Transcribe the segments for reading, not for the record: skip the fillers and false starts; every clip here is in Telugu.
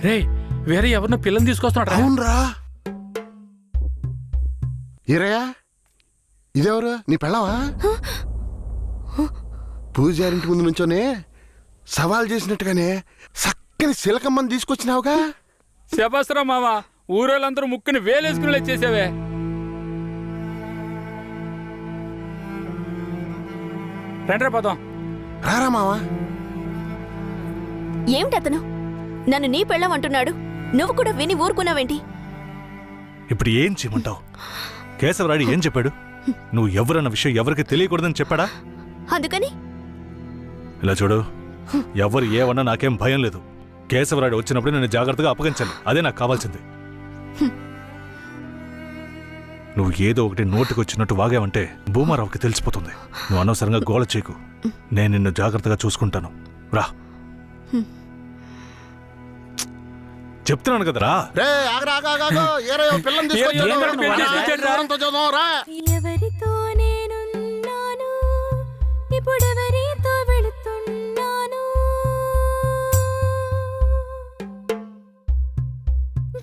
రే వేరే ఎవరినో పిల్లని తీసుకొస్తున్నాడు. అవునరా ఈరయ్య, ఇదెవరు? నీ పెళ్ళవా? పూజారింటి ముందు నుంచోనే సవాల్ చేసినట్టుగానే చక్కని శిలకమ్మని తీసుకొచ్చినావుగా. శబాస్రా మామ, ఊరోళ్ళందరూ ముక్కుని వేలేసుకుని చేసావే. రండ్రా పోదాం. రారా మావా. ఏమిటి అతను నన్ను నీ పెళ్ళమంటున్నాడు? నువ్వు కూడా విని ఊరుకున్నావేంటి? ఇప్పుడు ఏం చేయమంటావు? కేశవరాయుడు ఏం చెప్పాడు? నువ్వు ఎవరన్న విషయం ఎవరికి తెలియకూడదని చెప్పాడా? అందుకని ఇలా చూడు, ఎవరు ఏమన్నా నాకేం భయం లేదు. కేశవరాయుడు వచ్చినప్పుడు నేను జాగ్రత్తగా అప్పగించాలి, అదే నాకు కావాల్సింది. నువ్వు ఏదో ఒకటి నోటికి వచ్చినట్టు వాగావంటే భూమారావుకి తెలిసిపోతుంది. నువ్వు అనవసరంగా గోల చేయకు. నేను నిన్ను జాగ్రత్తగా చూసుకుంటాను. రా, చెప్తున్నాను కదరా. ఎవరితో నేనున్నాను, ఇప్పుడెవరితో వెళుతున్నాను?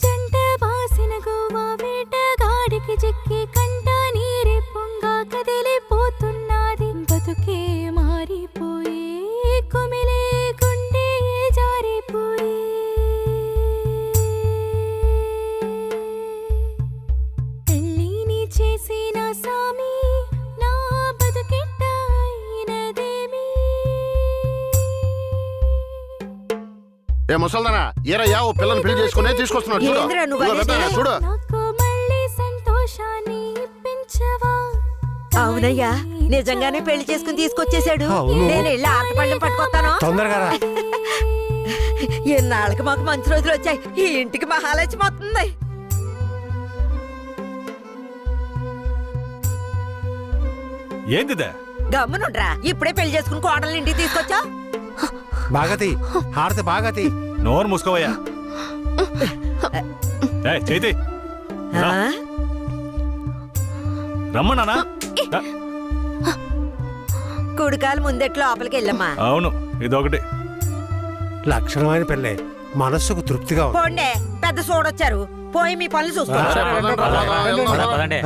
జంట బాసిన గోవా వేటగాడికి చిక్కి కంట నీరి పొంగ కదిలిపోతున్నది. బతుకే మారిపోయి కుమిలే గుండె జారిపోయి పెళ్ళిని చేసిన సామి నా బతుకెట్ట అయినదేమి? ఏ ముసల్దానా, ఏరయ్యా ఓ పిల్లని పెళ్లి చేసుకునే తీసుకొస్తున్నాడు చూడు. చూడు. నాకు మళ్ళీ సంతోషాన్ని ఇప్పించవా? అవునయ్యా, నిజంగానే పెళ్లి చేసుకుని తీసుకొచ్చేసాడు. నేను వెళ్ళి ఆటపళ్ళం పట్టుకొస్తాను. తొందరగా రా. ఎన్నాళ్ళకి మాకు మంచి రోజులు వచ్చాయి. ఈ ఇంటికి మహాలక్ష్మి వస్తుంది. ఏందిదే? గమ్మునుండ్రా, ఇప్పుడే పెళ్లి చేసుకుని కోడలు ఇంటికి తీసుకొచ్చా. బాగతి హారతి బాగతి. నోరు మూసుకోవయ్యా. చేతి రమ్మన్నానా? కుడికాలు ముందెట్లు లోపలికి వెళ్ళమ్మా. అవును, ఇదొకటి లక్షణమైన పెళ్ళే, మనస్సుకు తృప్తిగా ఉంది. పోండే, పెద్ద చూడొచ్చారు. పోయి మీ పనులు చూసుకోండి.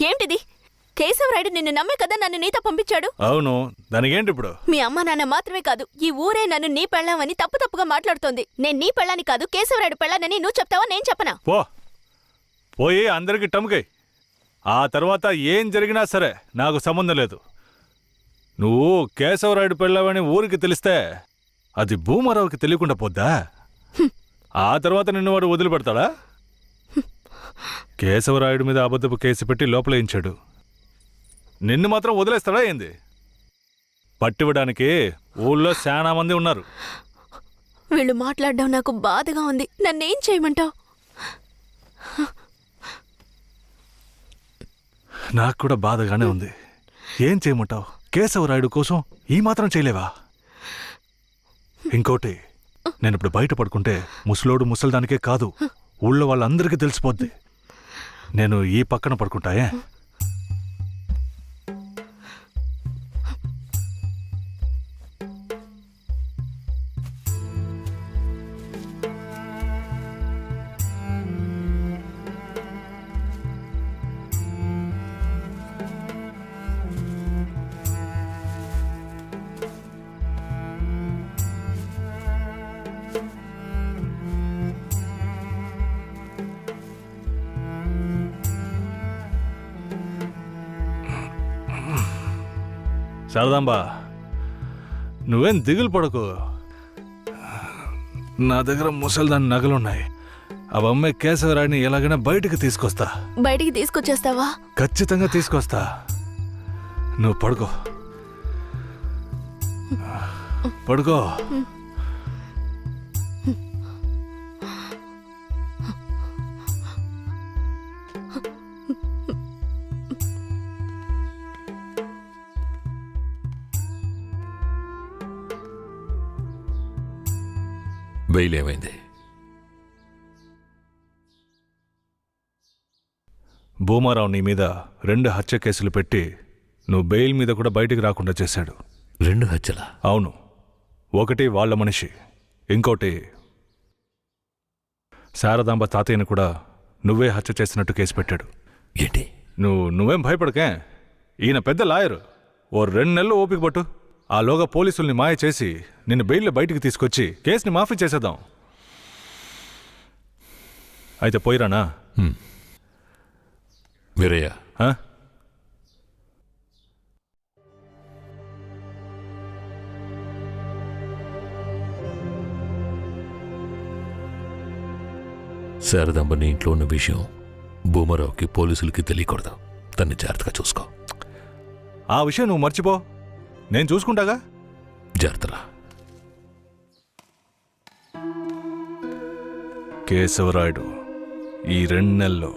ఏమిటిది? కేశవరాయుడు నిన్ను నమ్మే కదా నన్ను నీతో పంపించాడు. అవును, దానికేంటి ఇప్పుడు? మీ అమ్మ నాన్న మాత్రమే కాదు, ఈ ఊరే నన్ను నీ పెళ్ళామని తప్పుగా మాట్లాడుతోంది. నేను నీ పెళ్ళాని కాదు, కేశవరాయుడు పెళ్ళానని నువ్వు చెప్తావా, నేను చెప్పనా? పోయి అందరికి టమ్కై. ఆ తర్వాత ఏం జరిగినా సరే నాకు సంబంధం లేదు. నువ్వు కేశవరాయుడు పెళ్ళావని ఊరికి తెలిస్తే అది భూమారావుకి తెలియకుండా పోద్దా? ఆ తర్వాత నిన్ను వాడు వదిలిపెడతాడా? కేశవరాయుడు మీద అబద్ధపు కేసు పెట్టి లోపలేయించాడు. నిన్ను మాత్రం వదిలేస్తాడా ఏంది? పట్టివ్వడానికి ఊళ్ళో చాలా మంది ఉన్నారు. వీళ్ళు మాట్లాడడం నాకు బాధగా ఉంది. నన్నేం చేయమంటావు? నాకు కూడా బాధగానే ఉంది. ఏం చేయమంటావు? కేశవరాయుడు కోసం ఈ మాత్రం చేయలేవా? ఇంకోటి, నేను ఇప్పుడు బయట పడుకుంటే ముసలోడు ముసల్దానికే కాదు, ఊళ్ళో వాళ్ళందరికీ తెలిసిపోద్ది. నేను ఈ పక్కన పడుకుంటాయే. శారదాంబా, నువ్వేం దిగులు పడకు. నా దగ్గర ముసల్దాని నగలున్నాయి. అవమ్మే కేశవరాయుడిని ఎలాగైనా బయటికి తీసుకొస్తా. బయటికి తీసుకొచ్చేస్తావా? ఖచ్చితంగా తీసుకొస్తా. నువ్వు పడుకో, పడుకో. బెయిల్ ఏమైంది? భూమారావు నీ మీద 2 హత్య కేసులు పెట్టి నువ్వు బెయిల్ మీద కూడా బయటికి రాకుండా చేశాడు. 2 హత్యలా? అవును. ఒకటి వాళ్ళ మనిషి, ఇంకోటి శారదాంబ తాతయ్యని కూడా నువ్వే హత్య చేసినట్టు కేసు పెట్టాడు. ఏంటి? నువ్వేం భయపడకే. ఈయన పెద్ద లాయరు. ఓ 2 నెలలు ఓపిక పట్టు. ఆలోగా పోలీసుల్ని మాయ చేసి నిన్ను బెయిల్లో బయటికి తీసుకొచ్చి కేసుని మాఫీ చేసేద్దాం. అయితే పోయిరానా? వీరయ్య, ఆ? శారదాంబ నీ ఇంట్లో ఉన్న విషయం భూమారావుకి పోలీసులకి తెలియకూడదు. తన్ని జాగ్రత్తగా చూసుకో. ఆ విషయం నువ్వు మర్చిపో, నేను చూసుకుంటాగా. జాగ్రత్తరా. కేశవరాయుడు, ఈ 2 నెలల్లో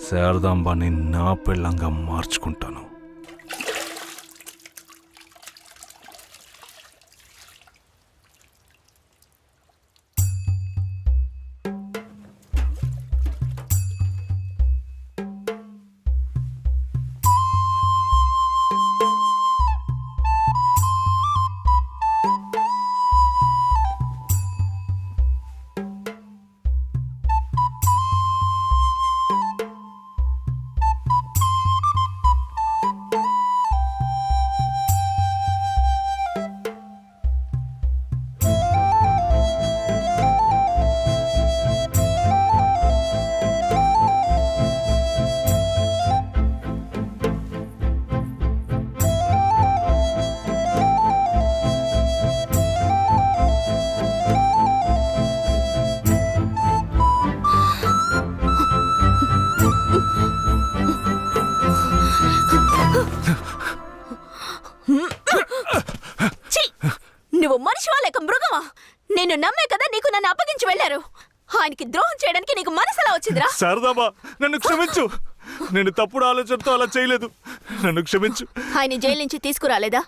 శారదాంబాని నా పెళ్ళంగా మార్చుకుంటాను. నువ్వు మనిషివా లేక మృగమా? నేను నమ్మే కదా నీకు నన్ను అప్పగించి వెళ్ళారు. ఆయనకి ద్రోహం చేయడానికి నీకు మనసులా వచ్చిందిరా? శారదాంబా, నన్ను క్షమించు. నేను తప్పుడు ఆలోచనతో అలా చేయలేదు. నన్ను క్షమించు. ఆయన జైలు నుంచి తీసుకురాలేదా?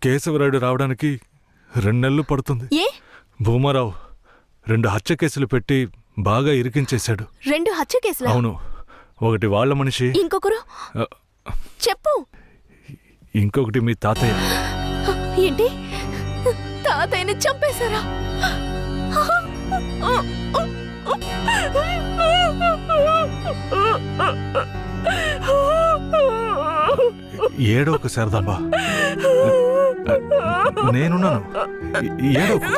కేశవరాయుడు రావడానికి 2 నెలలు పడుతుంది. ఏ? భూమారావు 2 హత్య కేసులు పెట్టి బాగా ఇరికించేశాడు. 2 హత్య కేసులా? అవును. ఒకటి వాళ్ళ మనిషి, ఇంకొకరు చెప్పు. ఇంకొకటి మీ తాతయ్య. ఏంటి? తాతయ్యని చంపేశారా? ఏడోకు శారదాంబా, నేనున్నాను. ఏడోకు.